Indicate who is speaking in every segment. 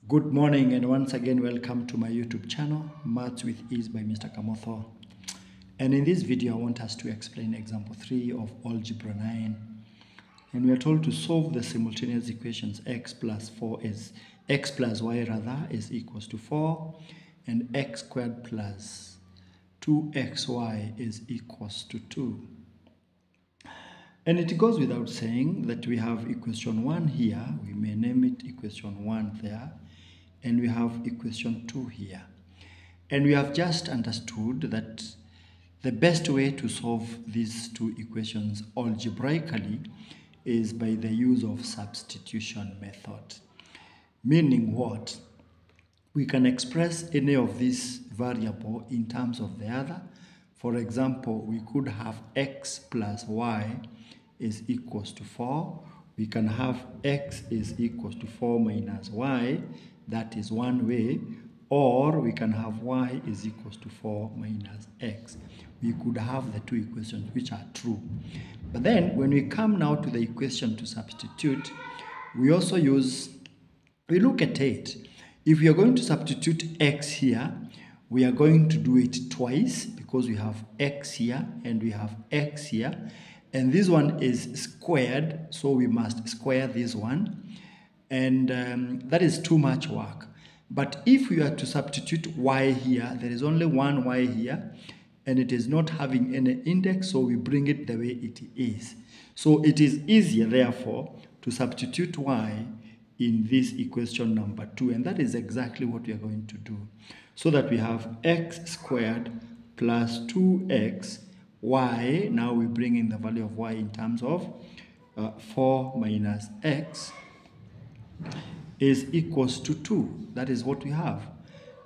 Speaker 1: Good morning and once again welcome to my YouTube channel, Maths with Ease by Mr. Kamotho. And in this video I want us to explain example 3 of Algebra 9. And we are told to solve the simultaneous equations x plus y is equals to 4 and x squared plus 2xy is equals to 2. And it goes without saying that we have equation 1 here, we may name it equation 1 there, and we have equation 2 here. And we have just understood that the best way to solve these two equations algebraically is by the use of substitution method. Meaning what? We can express any of these variable in terms of the other. For example, we could have x plus y is equals to 4. We can have x is equals to 4 minus y. That is one way. Or we can have y is equals to 4 minus x. We could have the two equations which are true. But then when we come now to the equation to substitute, we also we look at it. If we are going to substitute x here, we are going to do it twice because we have x here and we have x here. And this one is squared, so we must square this one. And that is too much work. But if we are to substitute y here, there is only one y here, and it is not having any index, so we bring it the way it is. So it is easier, therefore, to substitute y in this equation number 2, and that is exactly what we are going to do. So that we have x squared plus 2x, y, now we bring in the value of y in terms of 4 minus x is equals to 2. That is what we have.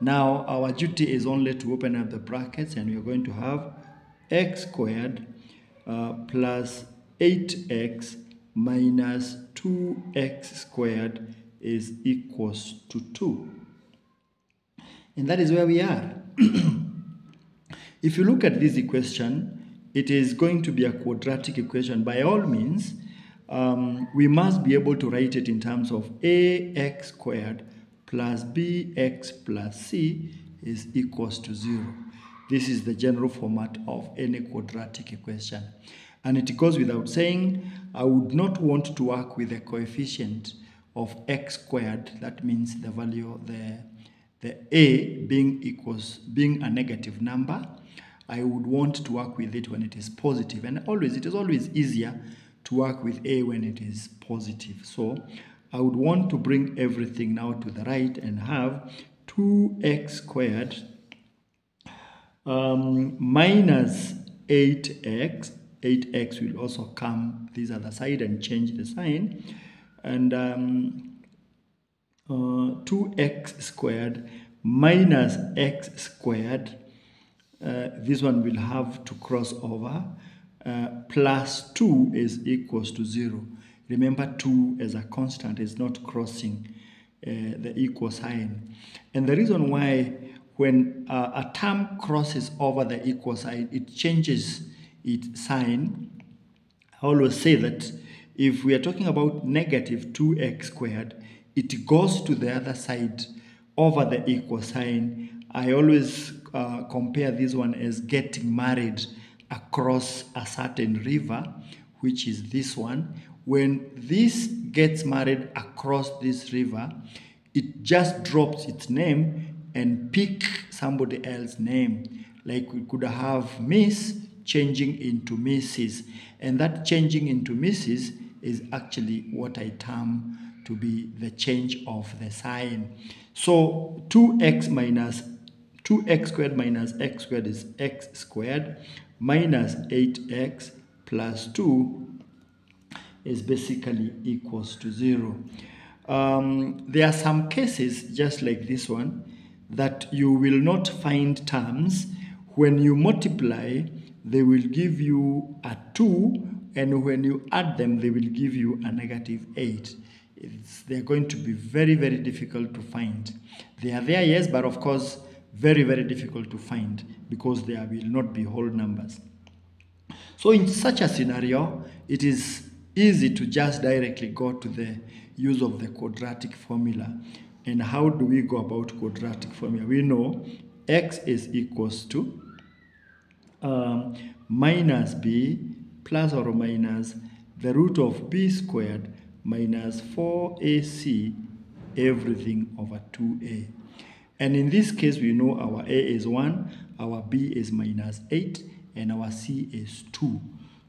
Speaker 1: Now our duty is only to open up the brackets, and we are going to have x squared plus 8x minus 2x squared is equals to 2. And that is where we are. If you look at this equation, it is going to be a quadratic equation. By all means, we must be able to write it in terms of ax squared plus bx plus c is equals to 0. This is the general format of any quadratic equation. And it goes without saying, I would not want to work with a coefficient of x squared. That means the value, the a being a negative number. I would want to work with it when it is positive. And it is always easier to work with a when it is positive. So I would want to bring everything now to the right and have 2x squared minus 8x. 8x will also come this other side and change the sign. And 2x squared minus x squared. This one will have to cross over. Plus 2 is equals to 0. Remember, 2 as a constant is not crossing the equal sign. And the reason why when a term crosses over the equal sign, it changes its sign. I always say that if we are talking about negative 2x squared, it goes to the other side over the equal sign. I always compare this one as getting married across a certain river, which is this one. When this gets married across this river, it just drops its name and pick somebody else's name. Like we could have Miss changing into Mrs. And that changing into Mrs. is actually what I term to be the change of the sign. So 2x squared minus x squared is x squared minus 8x plus 2 is basically equals to 0. There are some cases, just like this one, that you will not find terms. When you multiply, they will give you a 2, and when you add them, they will give you a negative 8. They're going to be very, very difficult to find. They are there, yes, but of course, very, very difficult to find because there will not be whole numbers. So in such a scenario, it is easy to just directly go to the use of the quadratic formula. And how do we go about quadratic formula? We know x is equals to minus b plus or minus the root of b squared minus 4ac everything over 2a. And in this case, we know our a is 1, our b is minus 8, and our c is 2.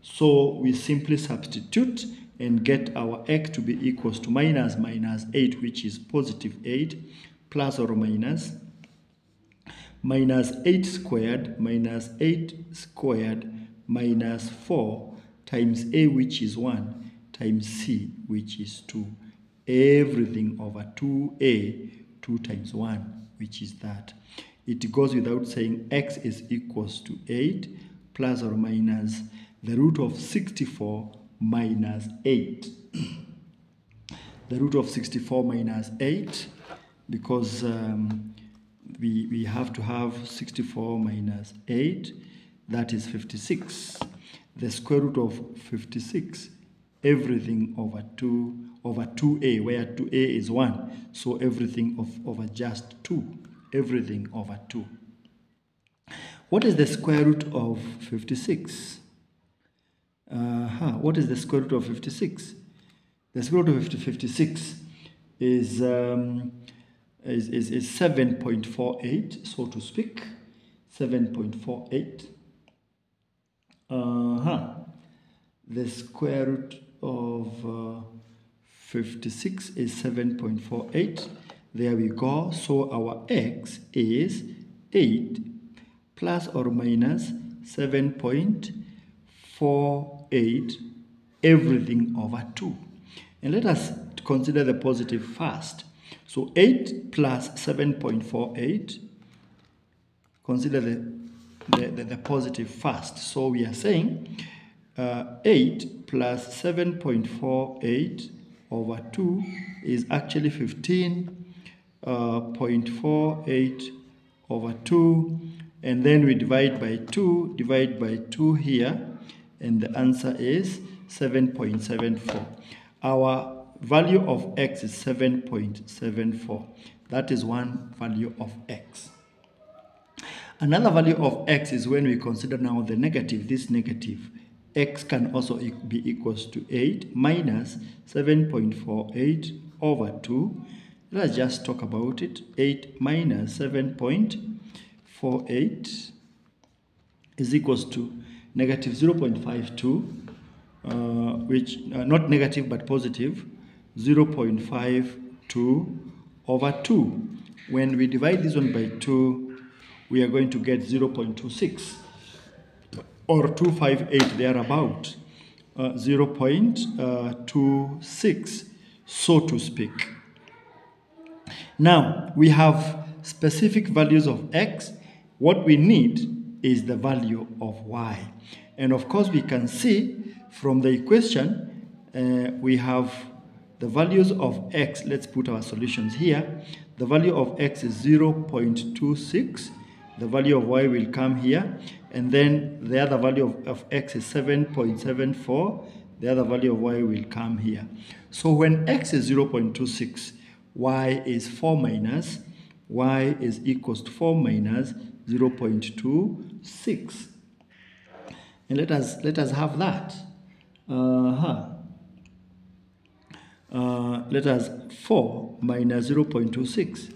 Speaker 1: So we simply substitute and get our x to be equals to minus 8, which is positive 8, plus or minus 8 squared minus 4 times a, which is 1, times c, which is 2. Everything over 2a, 2 times 1, which is that. It goes without saying x is equals to 8 plus or minus the root of 64 minus 8. The root of 64 minus 8, because we have to have 64 minus 8, that is 56. The square root of 56, everything over 2a, where 2a is 1. So everything over just 2, everything over 2. What is the square root of 56? What is the square root of 56? The square root of 56 is 7.48, so to speak. 7.48. The square root of 56 is 7.48. There we go. So our x is 8 plus or minus 7.48, everything over 2. And let us consider the positive first. So 8 plus 7.48, consider the positive first. So we are saying 8 plus 7.48 over 2 is actually 15.48 over 2. And then we divide by 2 here, and the answer is 7.74. Our value of x is 7.74. That is one value of x. Another value of x is when we consider now the negative, this negative. X can also be equals to 8 minus 7.48 over 2. Let's just talk about it. 8 minus 7.48 is equals to negative 0.52, which not negative but positive 0.52 over 2. When we divide this one by 2, we are going to get 0.26 or 258 thereabout, 0.26, so to speak. Now we have specific values of x. What we need is the value of y, and of course we can see from the equation we have the values of x. Let's put our solutions here. The value of x is 0.26. The value of y will come here, and then the other value of x is 7.74. The other value of y will come here. So when x is 0.26, y is 4 minus, y is equals to 4 minus 0.26. And let us have that. Let us 4 minus 0.26.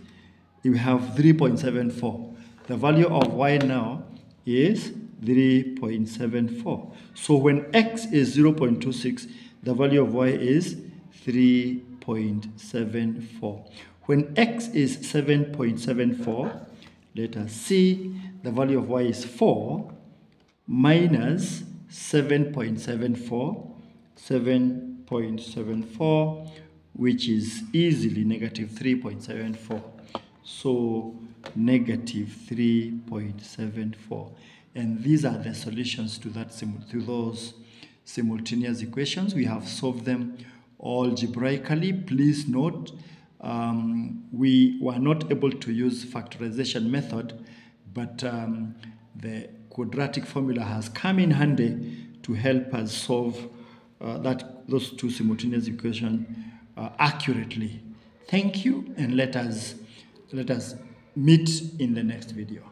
Speaker 1: You have 3.74. The value of y now is 3.74. So when x is 0.26, the value of y is 3.74. When x is 7.74, let us see, the value of y is 4 minus 7.74, 7.74, which is easily negative 3.74. So negative 3.74. And these are the solutions to those simultaneous equations. We have solved them algebraically. Please note, we were not able to use factorization method, but the quadratic formula has come in handy to help us solve those two simultaneous equations accurately. Thank you, and let us meet in the next video.